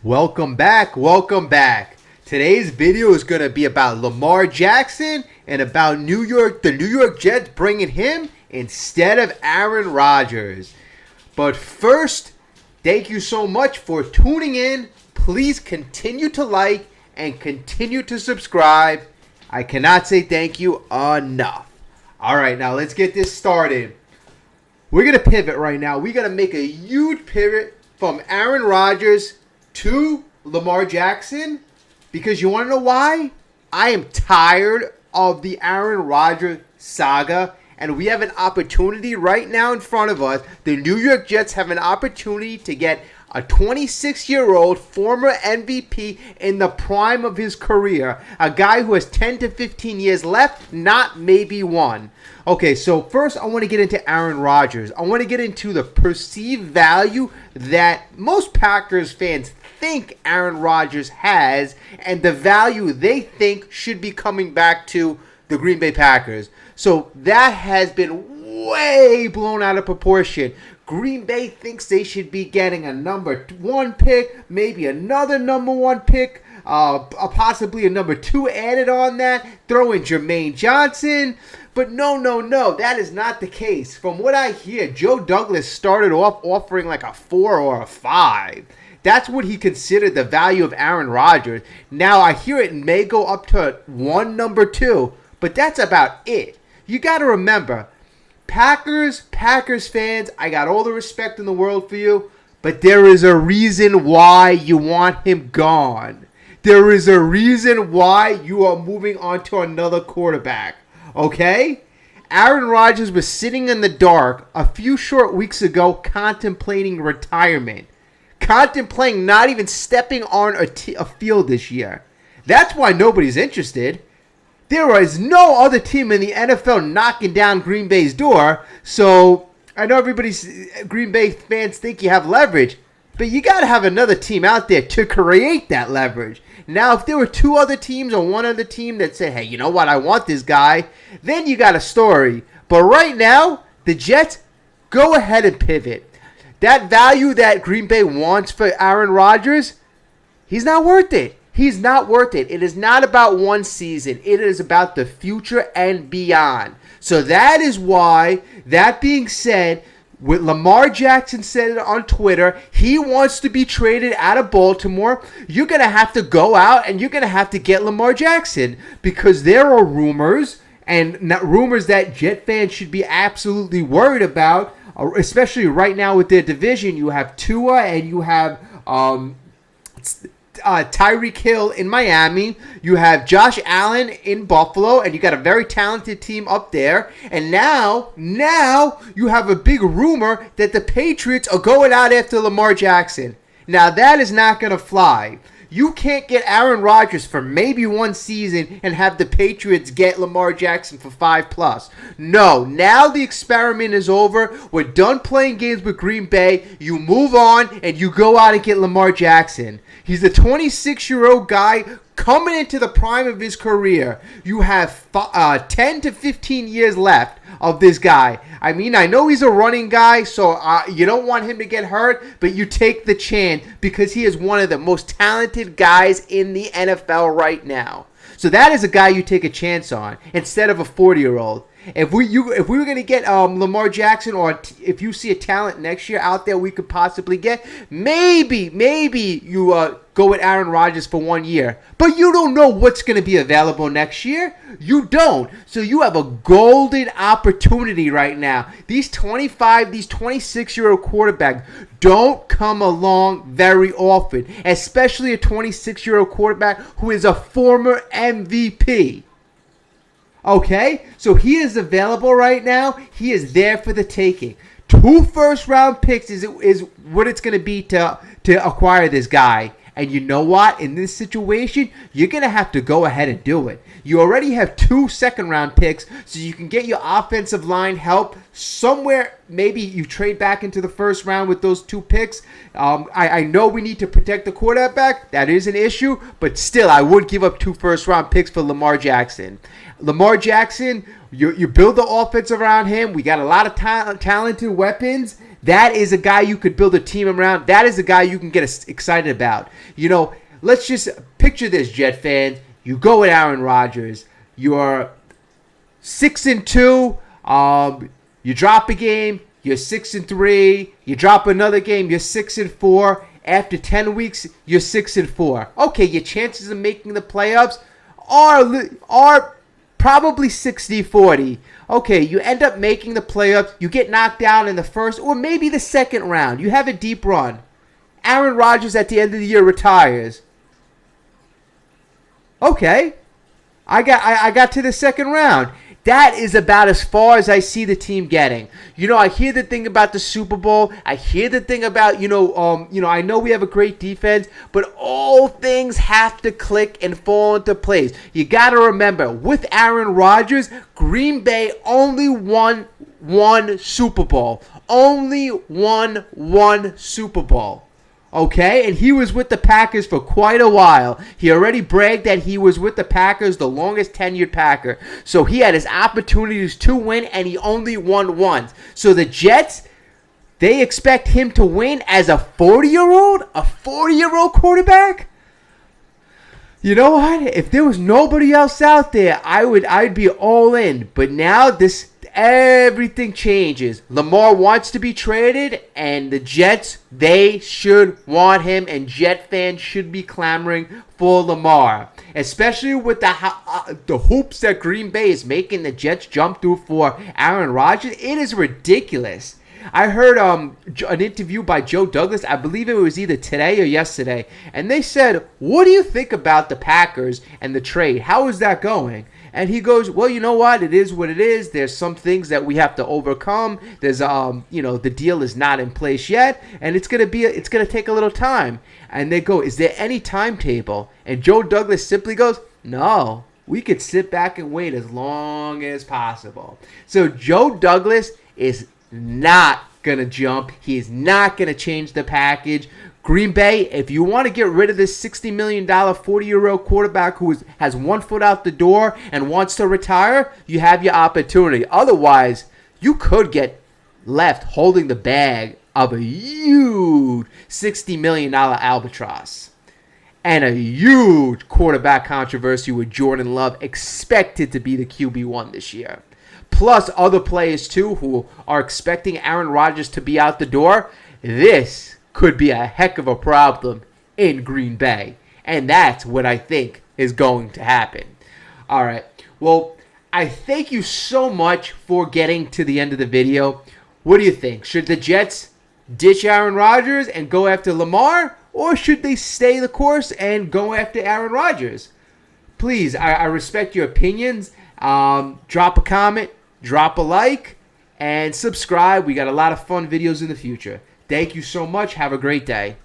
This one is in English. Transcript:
Welcome back. Welcome back. Today's video is going to be about Lamar Jackson and about the New York Jets bringing him instead of Aaron Rodgers. But first, thank you so much for tuning in. Please continue to like and continue to subscribe. I cannot say thank you enough. All right, now let's get this started. We're going to pivot right now. We're going to make a huge pivot from Aaron Rodgers to Lamar Jackson, because you want to know why? I am tired of the Aaron Rodgers saga, and we have an opportunity right now in front of us. The New York Jets have an opportunity to get a 26-year-old former MVP in the prime of his career, a guy who has 10 to 15 years left, not maybe one. Okay, so first I want to get into Aaron Rodgers. I want to get into the perceived value that most Packers fans think Aaron Rodgers has and the value they think should be coming back to the Green Bay Packers. So that has been way blown out of proportion. Green Bay thinks they should be getting a number 1 pick, maybe another number 1 pick, possibly a number 2 added on that, throw in Jermaine Johnson. But no, that is not the case. From what I hear, Joe Douglas started off offering like a 4 or a 5. That's what he considered the value of Aaron Rodgers. Now, I hear it may go up to 1 number 2, but that's about it. You got to remember, Packers fans, I got all the respect in the world for you, but there is a reason why you want him gone. There is a reason why you are moving on to another quarterback. Okay? Aaron Rodgers was sitting in the dark a few short weeks ago contemplating retirement. Contemplating not even stepping on a field this year. That's why nobody's interested. There is no other team in the NFL knocking down Green Bay's door. So I know Green Bay fans think you have leverage, but you got to have another team out there to create that leverage. Now, if there were 2 other teams or 1 other team that said, hey, you know what, I want this guy, then you got a story. But right now, the Jets, go ahead and pivot. That value that Green Bay wants for Aaron Rodgers, he's not worth it. He's not worth it. It is not about one season. It is about the future and beyond. So that is why, that being said, with Lamar Jackson said it on Twitter, he wants to be traded out of Baltimore. You're going to have to go out and you're going to have to get Lamar Jackson, because there are rumors, and not rumors that Jet fans should be absolutely worried about, especially right now with their division. You have Tua and you have Tyreek Hill in Miami. You have Josh Allen in Buffalo, and you got a very talented team up there. And now you have a big rumor that the Patriots are going out after Lamar Jackson. Now that is not going to fly. You can't get Aaron Rodgers for maybe 1 season and have the Patriots get Lamar Jackson for 5+. No, now the experiment is over. We're done playing games with Green Bay. You move on and you go out and get Lamar Jackson. He's a 26-year-old guy coming into the prime of his career. You have 10 to 15 years left of this guy. I mean, I know he's a running guy, so you don't want him to get hurt, but you take the chance because he is one of the most talented guys in the NFL right now. So that is a guy you take a chance on instead of a 40-year-old. If we were going to get Lamar Jackson, or if you see a talent next year out there we could possibly get, maybe you go with Aaron Rodgers for 1 year. But you don't know what's going to be available next year. You don't. So you have a golden opportunity right now. These 26-year-old quarterbacks don't come along very often, especially a 26-year-old quarterback who is a former MVP. Okay, so he is available right now. He is there for the taking. 2 first-round picks is what it's going to be to acquire this guy. And you know what? In this situation, you're going to have to go ahead and do it. You already have 2 second-round picks, so you can get your offensive line help somewhere. Maybe you trade back into the first round with those 2 picks. I know we need to protect the quarterback. That is an issue. But still, I would give up 2 first-round picks for Lamar Jackson. Lamar Jackson You build the offense around him. We got a lot of talented weapons. That is a guy you could build a team around. That is a guy you can get excited about. Let's just picture this, Jet fans. You go with Aaron Rodgers. You're 6-2. You drop a game. You're 6-3. You drop another game. You're 6-4. After 10 weeks, you're 6-4. Okay, your chances of making the playoffs are probably 60-40. Okay, you end up making the playoffs. You get knocked out in the first or maybe the second round. You have a deep run. Aaron Rodgers at the end of the year retires. Okay, I got to the second round. That is about as far as I see the team getting. I hear the thing about the Super Bowl. I hear the thing about, I know we have a great defense, but all things have to click and fall into place. You got to remember, with Aaron Rodgers, Green Bay only won one Super Bowl. Only won one Super Bowl. Okay, and he was with the Packers for quite a while. He already bragged that he was with the Packers, the longest tenured Packer. So he had his opportunities to win, and he only won once. So the Jets, they expect him to win as a 40-year-old? A 40-year-old quarterback? You know what? If there was nobody else out there, I'd be all in. But now everything changes. Lamar wants to be traded, and the Jets, they should want him, and Jet fans should be clamoring for Lamar. Especially with the hoops that Green Bay is making the Jets jump through for Aaron Rodgers. It is ridiculous. I heard an interview by Joe Douglas. I believe it was either today or yesterday. And they said, what do you think about the Packers and the trade? How is that going? And he goes, well, you know what? It is what it is. There's some things that we have to overcome. There's, the deal is not in place yet. And it's going to take a little time. And they go, is there any timetable? And Joe Douglas simply goes, no. We could sit back and wait as long as possible. So Joe Douglas is not going to jump. He is not going to change the package. Green Bay, if you want to get rid of this $60 million 40-year-old quarterback who has one foot out the door and wants to retire, you have your opportunity. Otherwise, you could get left holding the bag of a huge $60 million albatross. And a huge quarterback controversy with Jordan Love expected to be the QB1 this year. Plus other players too who are expecting Aaron Rodgers to be out the door. This could be a heck of a problem in Green Bay. And that's what I think is going to happen. All right. Well, I thank you so much for getting to the end of the video. What do you think? Should the Jets ditch Aaron Rodgers and go after Lamar? Or should they stay the course and go after Aaron Rodgers? Please, I respect your opinions. Drop a comment, drop a like, and subscribe. We got a lot of fun videos in the future. Thank you so much. Have a great day.